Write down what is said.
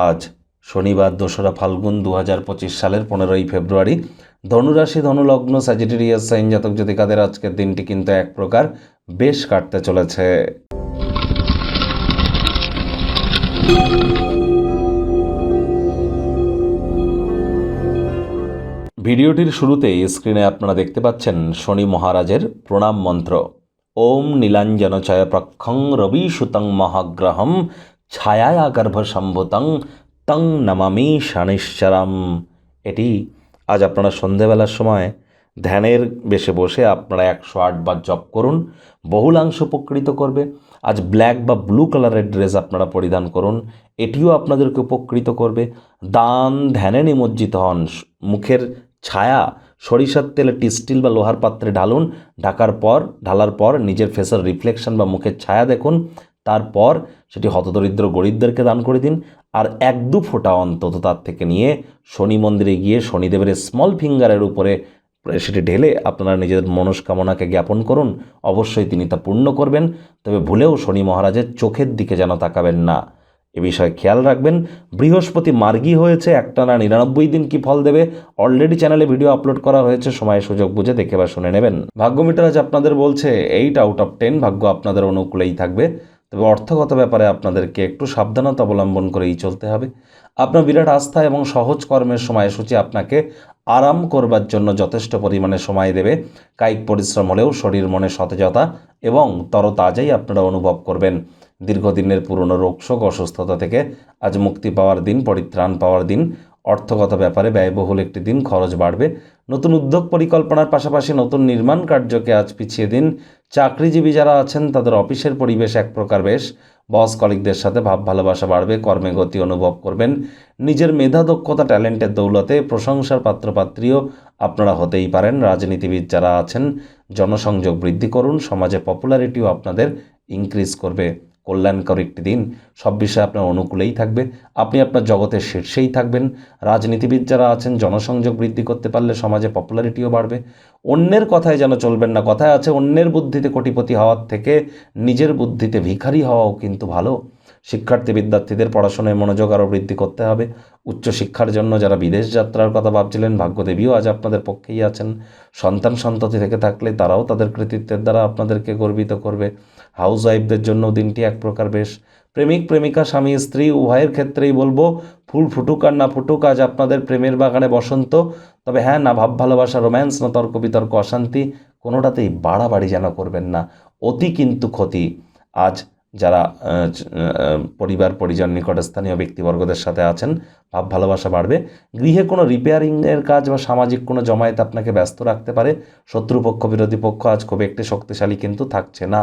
আজ শনিবার ২রা ফাল্গুন ২০২৫ সালের ১৫ই ফেব্রুয়ারি। ধনুরাশি, ধনুলগ্ন, স্যাজিটেরিয়াস সাইন জাতক জাতিকাদের আজকের দিনটি কিন্তু এক প্রকার বেশ কাটতে চলেছে। ভিডিওটির শুরুতেই স্ক্রিনে আপনারা দেখতে পাচ্ছেন শনি মহারাজের প্রণাম মন্ত্র। ওম নীলাঞ্জন ছায়া প্রক্ষং রবি সুতং মহাগ্রহম ছায়া গর্ভ সম্ভুতং তং নমামি শনিশ্চরম। এটি আজ আপনারা সন্ধেবেলার সময় ধ্যানের বেশে বসে আপনারা ১০৮ বার জপ করুন, বহুলাংশ উপকৃত করবে। আজ ব্ল্যাক বা ব্লু কালারের ড্রেস আপনারা পরিধান করুন, এটিও আপনাদেরকে উপকৃত করবে। দান ধ্যানে নিমজ্জিত হন, মুখের ছায়া সরিষার তেলে স্টিল বা লোহার পাত্রে ঢালুন, ঢালার পর নিজের ফেসের রিফ্লেকশন বা মুখের ছায়া দেখুন, তারপর সেটি হতদরিদ্র গরিবদেরকে দান করে দিন। আর ১-২ ফোঁটা অন্তত তার থেকে নিয়ে শনি মন্দিরে গিয়ে শনিদেবের স্মল ফিঙ্গারের উপরে সেটি ঢেলে আপনারা নিজেদের মনস্কামনাকে জ্ঞাপন করুন। অবশ্যই তিনি তা পূর্ণ করবেন, তবে ভুলেও শনি মহারাজের চোখের দিকে যেন তাকাবেন না, এ বিষয়ে খেয়াল রাখবেন। বৃহস্পতি মার্গী হয়েছে, একটানা ৯৯ দিন কি ফল দেবে অলরেডি চ্যানেলে ভিডিও আপলোড করা হয়েছে, সময় সুযোগ বুঝে দেখে বা শুনে নেবেন। ভাগ্যমিটার আজ আপনাদের বলছে 8/10 ভাগ্য আপনাদের অনুকূলেই থাকবে, তবে অর্থগত ব্যাপারে আপনাদেরকে একটু সাবধানতা অবলম্বন করেই চলতে হবে। আপনার বিরাট আস্থা এবং সহজ কর্মের সময়সূচি আপনাকে আরাম করবার জন্য যথেষ্ট পরিমাণে সময় দেবে। কায়িক পরিশ্রম হলেও শরীর মনে সতেজতা এবং তরতাজাই আপনারা অনুভব করবেন। দীর্ঘদিনের পুরনো রোগশোক অসুস্থতা থেকে আজ মুক্তি পাওয়ার দিন, পরিত্রাণ পাওয়ার দিন। অর্থগত ব্যাপারে ব্যয়বহুল একটি দিন, খরচ বাড়বে। নতুন উদ্যোগ পরিকল্পনার পাশাপাশি নতুন নির্মাণ কার্যকে আজ পিছিয়ে দিন। চাকরিজীবী যারা আছেন তাদের অফিসের পরিবেশ এক প্রকার বেশ, বস কলিগদের সাথে ভাব ভালোবাসা বাড়বে, কর্মে গতি অনুভব করবেন। নিজের মেধা দক্ষতা ট্যালেন্টের দৌলতে প্রশংসার পাত্রপাত্রীও আপনারা হতেই পারেন। রাজনীতিবিদ যারা আছেন জনসংযোগ বৃদ্ধি করুন, সমাজে পপুলারিটিও আপনাদের ইনক্রিজ করবে। কল্যাণকর একটি দিন, সব বিষয়ে আপনার অনুকূলেই থাকবে, আপনি আপনার জগতের শীর্ষেই থাকবেন। রাজনীতিবিদ যারা আছেন জনসংযোগ বৃদ্ধি করতে পারলে সমাজে পপুলারিটিও বাড়বে। অন্যের কথায় যেন চলবেন না, কথায় আছে অন্যের বুদ্ধিতে কোটিপতি হওয়ার থেকে নিজের বুদ্ধিতে ভিখারি হওয়াও কিন্তু ভালো। বিদ্যার্থীদের পড়াশোনায় মনোযোগ আরও বৃদ্ধি করতে হবে। উচ্চশিক্ষার জন্য যারা বিদেশ যাত্রার কথা ভাবছিলেন, ভাগ্যদেবীও আজ আপনাদের পক্ষেই আছেন। সন্ততি থেকে থাকলে তারাও তাদের কৃতিত্বের দ্বারা আপনাদেরকে গর্বিত করবে। হাউস ওয়াইফদের জন্য দিনটি এক প্রকার বেশ। প্রেমিক প্রেমিকা, স্বামী স্ত্রী উভয়ের ক্ষেত্রেই বলবো, ফুল ফুটুক আর না ফুটুক আজ আপনাদের প্রেমের বাগানে বসন্ত। তবে হ্যাঁ, না ভাব ভালোবাসা, রোম্যান্স, না তর্ক বিতর্ক, অশান্তি, কোনোটাতেই বাড়াবাড়ি যেন করবেন না, অতি কিন্তু ক্ষতি। আজ যারা পরিবার পরিজন নিকটস্থানীয় ব্যক্তিবর্গদের সাথে আছেন ভাব ভালোবাসা বাড়বে। গৃহে কোনো রিপেয়ারিংয়ের কাজ বা সামাজিক কোনো জমায়েত আপনাকে ব্যস্ত রাখতে পারে। শত্রুপক্ষ বিরোধী পক্ষ আজ খুব একটি শক্তিশালী কিন্তু থাকছে না।